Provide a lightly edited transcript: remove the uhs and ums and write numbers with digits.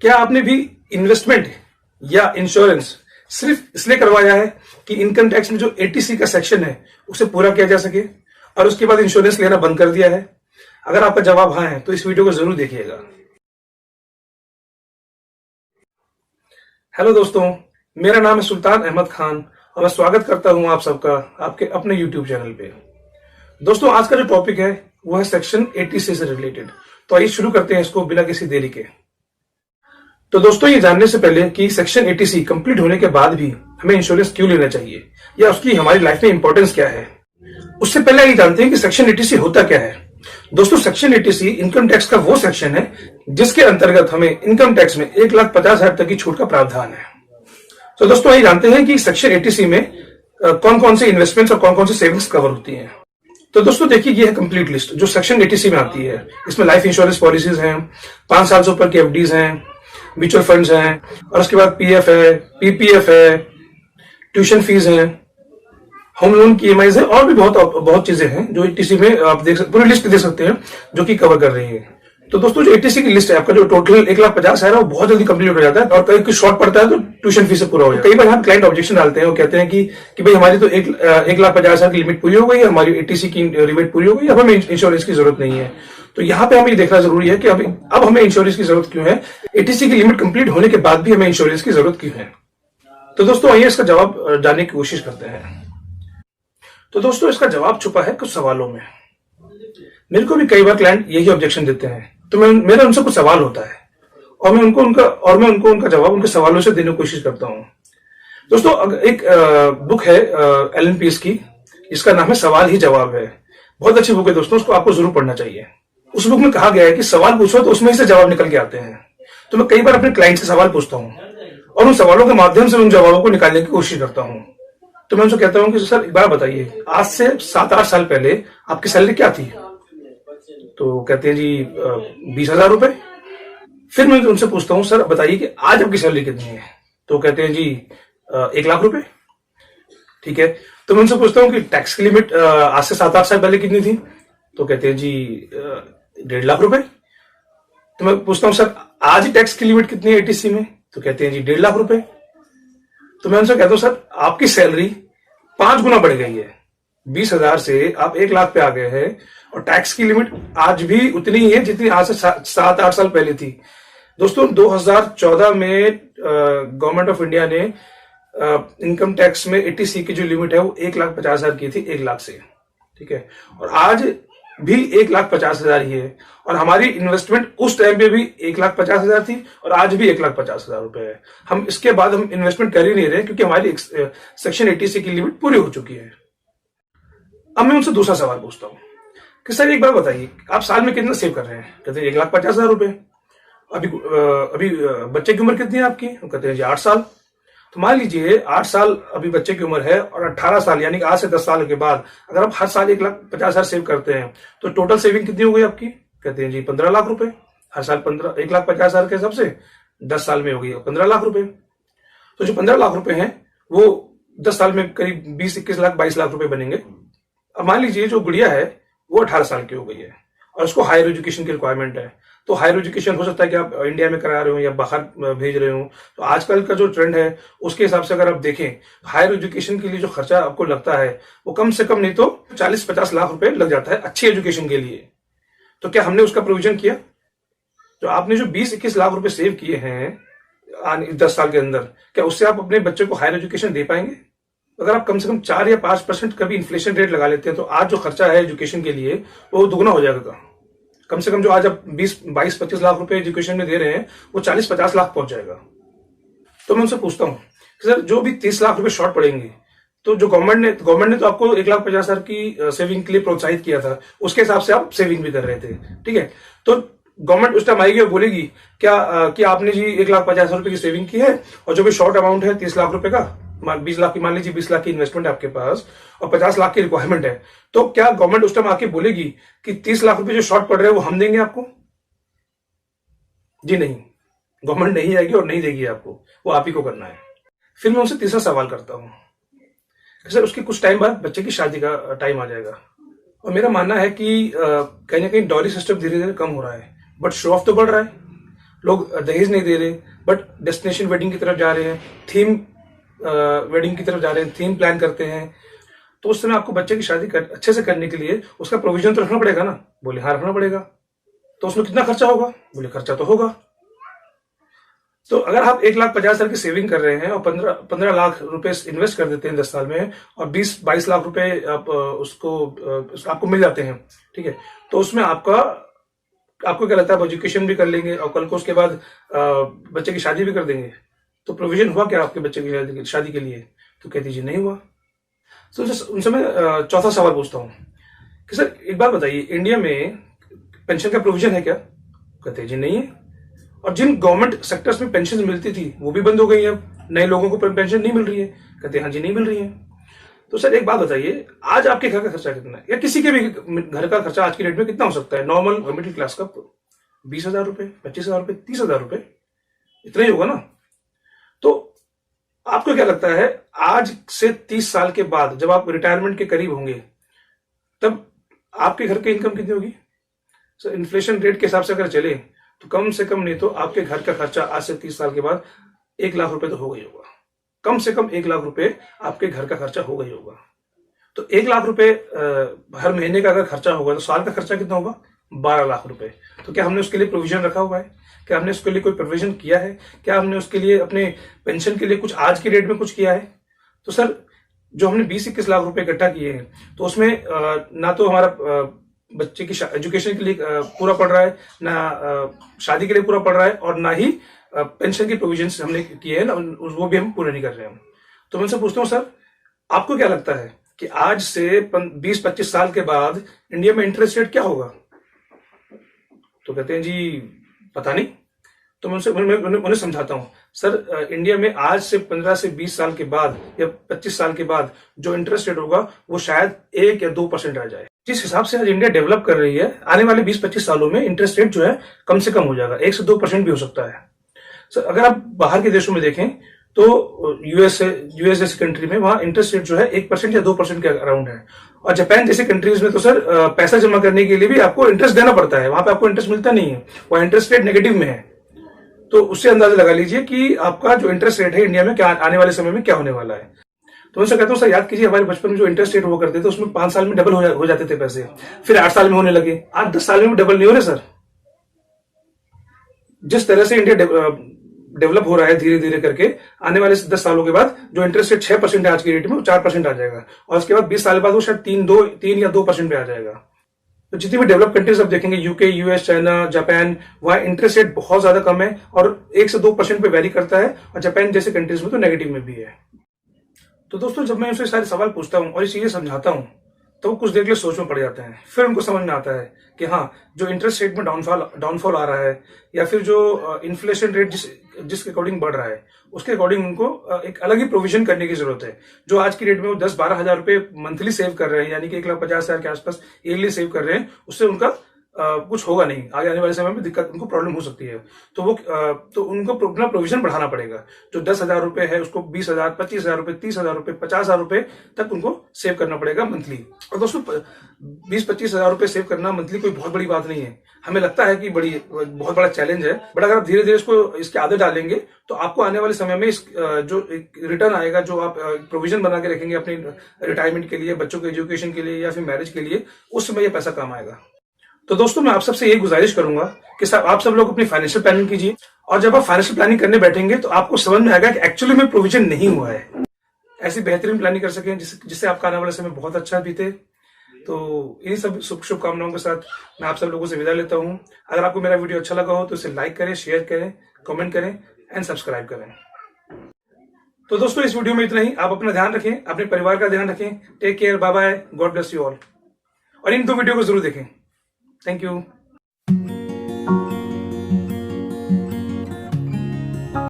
क्या आपने भी इन्वेस्टमेंट या इंश्योरेंस सिर्फ इसलिए करवाया है कि इनकम टैक्स में जो एटीसी का सेक्शन है उसे पूरा किया जा सके और उसके बाद इंश्योरेंस लेना बंद कर दिया है? अगर आपका जवाब हाँ है तो इस वीडियो को जरूर देखिएगा। हेलो दोस्तों, मेरा नाम है सुल्तान अहमद खान और मैं स्वागत करता हूं आप सबका आपके अपने यूट्यूब चैनल पे। दोस्तों, आज का जो टॉपिक है वो है सेक्शन 86 से रिलेटेड। तो आइए शुरू करते हैं इसको बिना किसी देरी के। तो दोस्तों, ये जानने से पहले कि सेक्शन 86 कंप्लीट होने के बाद भी हमें इंश्योरेंस क्यों लेना चाहिए या उसकी हमारी लाइफ में इंपॉर्टेंस क्या है, उससे पहले ये जानते हैं कि सेक्शन 86 होता क्या है। दोस्तों, सेक्शन 86 इनकम टैक्स का वो सेक्शन है जिसके अंतर्गत हमें इनकम टैक्स में 1,50,000 तक की छूट का प्रावधान है। तो दोस्तों, ये जानते हैं कि सेक्शन 86 में कौन कौन से इन्वेस्टमेंट्स और कौन कौन से सेविंग्स कवर होती हैं। तो दोस्तों देखिए, ये है कंप्लीट लिस्ट जो सेक्शन 86 में आती है। इसमें लाइफ इंश्योरेंस पॉलिसीज हैं, 5 साल से ऊपर की एफडीज हैं, म्यूचुअल फंड्स हैं, और उसके बाद पीएफ है, पीपीएफ है, ट्यूशन फीस है, होम लोन की ईएमआईज है, और भी बहुत चीजें हैं जो एटीसी में आप देख सकते, पूरी लिस्ट देख सकते हैं जो कि कवर कर रही है। तो दोस्तों, जो एटीसी की लिस्ट है, आपका जो टोटल 1,50,000 है वो बहुत जल्दी कंप्लीट हो जाता है, और कहीं कुछ शॉर्ट पड़ता है तो ट्यूशन फीस से पूरा हो जाता है। कई बार हम क्लाइंट ऑब्जेक्शन डालते हैं, वो कहते हैं कि भाई हमारी तो 1,50,000 की लिमिट पूरी हो गई है, हमारी एटीसी की लिमिट पूरी हो गई, अब हमें इंश्योरेंस की जरूरत नहीं है। तो यहाँ पे हमें ये देखना जरूरी है कि अब हमें इंश्योरेंस की जरूरत क्यों है, एटीसी की लिमिट कंप्लीट होने के बाद भी हमें इंश्योरेंस की जरूरत क्यों है। तो दोस्तों, आइए इसका जवाब जानने की कोशिश करते हैं। तो दोस्तों, इसका जवाब छुपा है कुछ सवालों में। मेरे को भी कई बार क्लाइंट यही ऑब्जेक्शन देते हैं, तो मेरा उनसे कुछ सवाल होता है और मैं उनको उनका जवाब उनके सवालों से देने की कोशिश करता हूं। दोस्तों, एक बुक है एलन पीस की, जिसका नाम है सवाल ही जवाब है। बहुत अच्छी बुक है दोस्तों, उसको आपको जरूर पढ़ना चाहिए। उस बुक में कहा गया है कि सवाल पूछो तो उसमें से जवाब निकल के आते हैं। तो मैं कई बार अपने क्लाइंट से सवाल पूछता हूँ और उन सवालों के माध्यम से उन जवाबों को निकालने की कोशिश करता हूँ। तो मैं उनसे कहता हूँ कि सर, एक बार बताइए, आज से 7-8 साल पहले आपकी सैलरी क्या थी? तो कहते हैं जी 20,000 रुपए। फिर मैं उनसे पूछता हूँ, सर बताइए कि आज आपकी सैलरी कितनी है? तो कहते हैं जी 1,00,000 रुपए। ठीक है। तो मैं उनसे पूछता हूँ कि टैक्स की लिमिट आज से 7-8 साल पहले कितनी थी? तो कहते हैं जी 1,50,000 रुपए। तो मैं पूछता हूँ, सर आज टैक्स की लिमिट कितनी है एटीसी में? तो कहते हैं जी 1,50,000 रुपए। तो मैं उनसे कहता हूँ, सर आपकी सैलरी 5 गुना बढ़ गई है, 20,000 से आप 1,00,000 पे आ गए हैं, और टैक्स की लिमिट आज भी उतनी ही है जितनी आज से 7-8 साल पहले थी। दोस्तों, 2014 में गवर्नमेंट ऑफ इंडिया ने इनकम टैक्स में एटीसी की जो लिमिट है वो 1,50,000 की थी, 1,00,000 से। ठीक है। और आज भी 1,50,000 ही है, और हमारी इन्वेस्टमेंट उस टाइम पे भी 1,50,000 थी और आज भी 1,50,000 रुपए है। हम इसके बाद हम इन्वेस्टमेंट कर ही नहीं रहे क्योंकि हमारी सेक्शन 86 की लिमिट पूरी हो चुकी है। अब मैं उनसे दूसरा सवाल पूछता हूँ कि सर एक बार बताइए, आप साल में कितना सेव कर रहे हैं? कहते हैं 1,50,000 रुपए। अभी बच्चे की उम्र कितनी है आपकी? कहते हैं जी 8 साल। तो मान लीजिए 8 साल अभी बच्चे की उम्र है, और 18 साल यानी कि आज से 10 साल के बाद अगर आप हर साल 1,50,000 सेव करते हैं तो टोटल सेविंग कितनी हो गई आपकी? कहते हैं जी 15,00,000 रुपए। हर साल 1,50,000 के हिसाब से 10 साल में हो गई 15,00,000 रुपए। तो जो 15,00,000 रुपए हैं वो 10 साल में करीब 20-21 लाख 22 लाख रुपए बनेंगे। अब मान लीजिए जो गुड़िया है वो 18 साल की हो गई है और उसको हायर एजुकेशन की रिक्वायरमेंट है। तो हायर एजुकेशन हो सकता है कि आप इंडिया में करा रहे हो या बाहर भेज रहे हो। तो आजकल का जो ट्रेंड है उसके हिसाब से अगर आप देखें, हायर एजुकेशन के लिए जो खर्चा आपको लगता है वो कम से कम नहीं तो 40-50 लाख रुपए लग जाता है अच्छी एजुकेशन के लिए। तो क्या हमने उसका प्रोविजन किया? तो आपने जो 20-21 लाख रुपए सेव किए हैं 10 साल के अंदर, क्या उससे आप अपने बच्चे को हायर एजुकेशन दे पाएंगे? अगर आप कम से कम 4 या 5% कभी इन्फ्लेशन रेट लगा लेते हैं तो आज जो खर्चा है एजुकेशन के लिए वो दुगना हो जाएगा। कम से कम जो आज आप 20-22-25 लाख रुपए एजुकेशन में दे रहे हैं वो 40-50 लाख पहुंच जाएगा। तो मैं उनसे पूछता हूँ कि सर जो भी 30 लाख रुपए शॉर्ट पड़ेंगे, तो जो गवर्नमेंट ने तो आपको 1,50,000 की सेविंग के लिए प्रोत्साहित किया था, उसके हिसाब से आप सेविंग भी कर रहे थे। ठीक है। तो गवर्नमेंट उस टाइम आएगी और बोलेगी क्या कि आपने जी 1,50,000 रुपए की सेविंग की है, और जो भी शॉर्ट अमाउंट है 30 लाख रुपए का, 20 लाख की मान लीजिए 20 लाख की इन्वेस्टमेंट है आपके पास और 50 लाख की रिक्वायरमेंट है, तो क्या गवर्नमेंट उस टाइम आके बोलेगी कि 30 लाख रुपए जो शॉर्ट पड़ रहे हैं वो हम देंगे आपको? जी नहीं, गवर्नमेंट नहीं आएगी और नहीं देगी आपको, वो आप ही को करना है। फिर मैं उनसे तीसरा सवाल करता हूँ, सर उसके कुछ टाइम बाद बच्चे की शादी का टाइम आ जाएगा, और मेरा मानना है कि कहीं ना कहीं डॉरी सिस्टम धीरे धीरे कम हो रहा है, बट शो ऑफ तो बढ़ रहा है। लोग दहेज नहीं दे रहे, बट डेस्टिनेशन वेडिंग की तरफ जा रहे हैं, थीम वेडिंग की तरफ जा रहे हैं, थीम प्लान करते हैं। तो उस समय आपको बच्चे की शादी अच्छे से करने के लिए उसका प्रोविजन तो रखना पड़ेगा ना। बोले हाँ रखना पड़ेगा। तो उसमें कितना खर्चा होगा? बोले खर्चा तो होगा। तो अगर आप 1,50,000 की सेविंग कर रहे हैं और 15 लाख रुपए इन्वेस्ट कर देते हैं 10 साल में, और 20-22 लाख रुपए आप आपको मिल जाते हैं, ठीक है, तो उसमें आपको क्या लगता है? आप एजुकेशन भी कर लेंगे और कल को उसके बाद बच्चे की शादी भी कर देंगे। तो प्रोविजन हुआ क्या आपके बच्चे की शादी के लिए? तो कहती जी नहीं हुआ। तो उनसे मैं चौथा सवाल पूछता हूँ कि सर एक बात बताइए, इंडिया में पेंशन का प्रोविजन है क्या? कहते जी नहीं है। और जिन गवर्नमेंट सेक्टर्स में पेंशन मिलती थी वो भी बंद हो गई है, नए लोगों को पेंशन नहीं मिल रही है। कहते हाँ जी नहीं मिल रही है। तो सर एक बात बताइए, आज आपके घर का खर्चा कितना है, या किसी के भी घर का खर्चा आज की डेट में कितना हो सकता है? नॉर्मल मिडिल क्लास का 20,000 रुपए, 25,000 रुपए, 30,000 रुपए, इतना ही होगा ना। तो आपको क्या लगता है, आज से 30 साल के बाद जब आप रिटायरमेंट के करीब होंगे, तब आपके घर की इनकम कितनी होगी? सर इन्फ्लेशन रेट के हिसाब से अगर चले तो कम से कम नहीं तो आपके घर का खर्चा आज से 30 साल के बाद 1 लाख रुपए तो होगा ही होगा। कम से कम 1 लाख रुपए आपके घर का खर्चा होगा ही होगा। तो 1 लाख रुपए हर महीने का अगर खर्चा होगा तो साल का खर्चा कितना होगा? 12 लाख रुपए। तो क्या हमने उसके लिए प्रोविजन रखा हुआ है? क्या हमने उसके लिए कोई प्रोविजन किया है? क्या हमने उसके लिए अपने पेंशन के लिए कुछ आज की डेट में कुछ किया है? तो सर जो हमने 20-21 लाख रुपए इकट्ठा किए हैं, तो उसमें ना तो हमारा बच्चे की एजुकेशन के लिए पूरा पड़ रहा है, ना शादी के लिए पूरा पड़ रहा है, और ना ही पेंशन की प्रोविजन हमने किए हैं ना, वो भी हम पूरे नहीं कर रहे हैं। तो मैं उनसे पूछता हूँ, सर आपको क्या लगता है कि आज से 20-25 साल के बाद इंडिया में इंटरेस्ट रेट क्या होगा? तो कहते हैं जी पता नहीं। तो मैं उन्हें समझाता हूँ, सर इंडिया में आज से 15 से 20 साल के बाद या 25 साल के बाद जो इंटरेस्ट रेट होगा वो शायद 1 या 2% रह जाए। जिस हिसाब से आज इंडिया डेवलप कर रही है, आने वाले 20-25 सालों में इंटरेस्ट रेट जो है कम से कम हो जाएगा, 1 से 2% भी हो सकता है। सर अगर आप बाहर के देशों में देखें तो यूएस जैसी कंट्री में वहां इंटरेस्ट रेट जो है 1% या 2% के अराउंड है। और जापान जैसे कंट्रीज में तो सर पैसा जमा करने के लिए भी आपको इंटरेस्ट देना पड़ता है, वहां पे आपको इंटरेस्ट मिलता नहीं है, वहां इंटरेस्ट रेट नेगेटिव में है। तो उससे अंदाजा लगा लीजिए कि आपका जो इंटरेस्ट रेट है इंडिया में क्या आने वाले समय में क्या होने वाला है। तो मैं कहता हूँ सर याद कीजिए, हमारे बचपन में जो इंटरेस्ट रेट हुआ करते थे उसमें 5 साल में डबल हो जाते थे पैसे, फिर 8 साल में होने लगे, आज 10 साल में डबल नहीं हो रहे सर। जिस तरह से इंडिया डेवलप हो रहा है धीरे धीरे करके, आने वाले 10 सालों के बाद जो इंटरेस्ट रेट 6% है आज की रेट में, वो 4% आ जाएगा, और उसके बाद 20 साल बाद वो शायद 3 या 2% पे आ जाएगा। तो जितनी भी डेवलप कंट्रीज आप देखेंगे, यूके, यूएस, चाइना, जापान, वहां इंटरेस्ट रेट बहुत ज्यादा कम है और 1 से 2% पे वेरी करता है, और जापान जैसे कंट्रीज में तो नेगेटिव में भी है। तो दोस्तों जब मैं उनसे सारे सवाल पूछता हूँ और ये चीजें समझाता हूँ तो वो कुछ देर के लिए सोच में पड़ जाते हैं। फिर उनको समझ में आता है कि हाँ, जो इंटरेस्ट रेट में डाउनफॉल आ रहा है, या फिर जो इन्फ्लेशन रेट जिसके अकॉर्डिंग बढ़ रहा है, उसके अकॉर्डिंग उनको एक अलग ही प्रोविजन करने की जरूरत है। जो आज की डेट में वो 10-12 हजार रुपए मंथली सेव कर रहे हैं, यानी कि 1,50,000 के आसपास ईयरली सेव कर रहे हैं, उससे उनका कुछ होगा नहीं, आगे आने वाले समय में दिक्कत, उनको प्रॉब्लम हो सकती है। तो उनको अपना प्रोविजन बढ़ाना पड़ेगा। जो 10,000 रुपए है उसको 20,000, 25,000 रुपए, 30,000 रुपए, 50,000 रुपए तक उनको सेव करना पड़ेगा मंथली। और दोस्तों 20-25,000 रुपए सेव करना मंथली कोई बहुत बड़ी बात नहीं है। हमें लगता है कि बहुत बड़ा चैलेंज है, बट अगर आप धीरे धीरे इसकी आदत डालेंगे तो आपको आने वाले समय में जो रिटर्न आएगा, जो आप प्रोविजन बना के रखेंगे अपने रिटायरमेंट के लिए, बच्चों के एजुकेशन के लिए या फिर मैरिज के लिए, उस समय ये पैसा काम आएगा। तो दोस्तों मैं आप सबसे यही गुजारिश करूंगा कि आप सब लोग अपनी फाइनेंशियल प्लानिंग कीजिए, और जब आप फाइनेंशियल प्लानिंग करने बैठेंगे तो आपको समझ में आएगा कि एक्चुअली में प्रोविजन नहीं हुआ है। ऐसी बेहतरीन प्लानिंग कर सकें जिससे आपका आने वाला समय बहुत अच्छा बीते। तो इन्हीं सब शुभकामनाओं के साथ मैं आप सब लोगों से विदा लेता हूं। अगर आपको मेरा वीडियो अच्छा लगा हो तो इसे लाइक करें, शेयर करें, कमेंट करें एंड सब्सक्राइब करें। तो दोस्तों इस वीडियो में इतना ही। आप अपना ध्यान रखें, अपने परिवार का ध्यान रखें। Take care, bye bye, God bless you all. और इन 2 वीडियो को जरूर देखें। Thank you.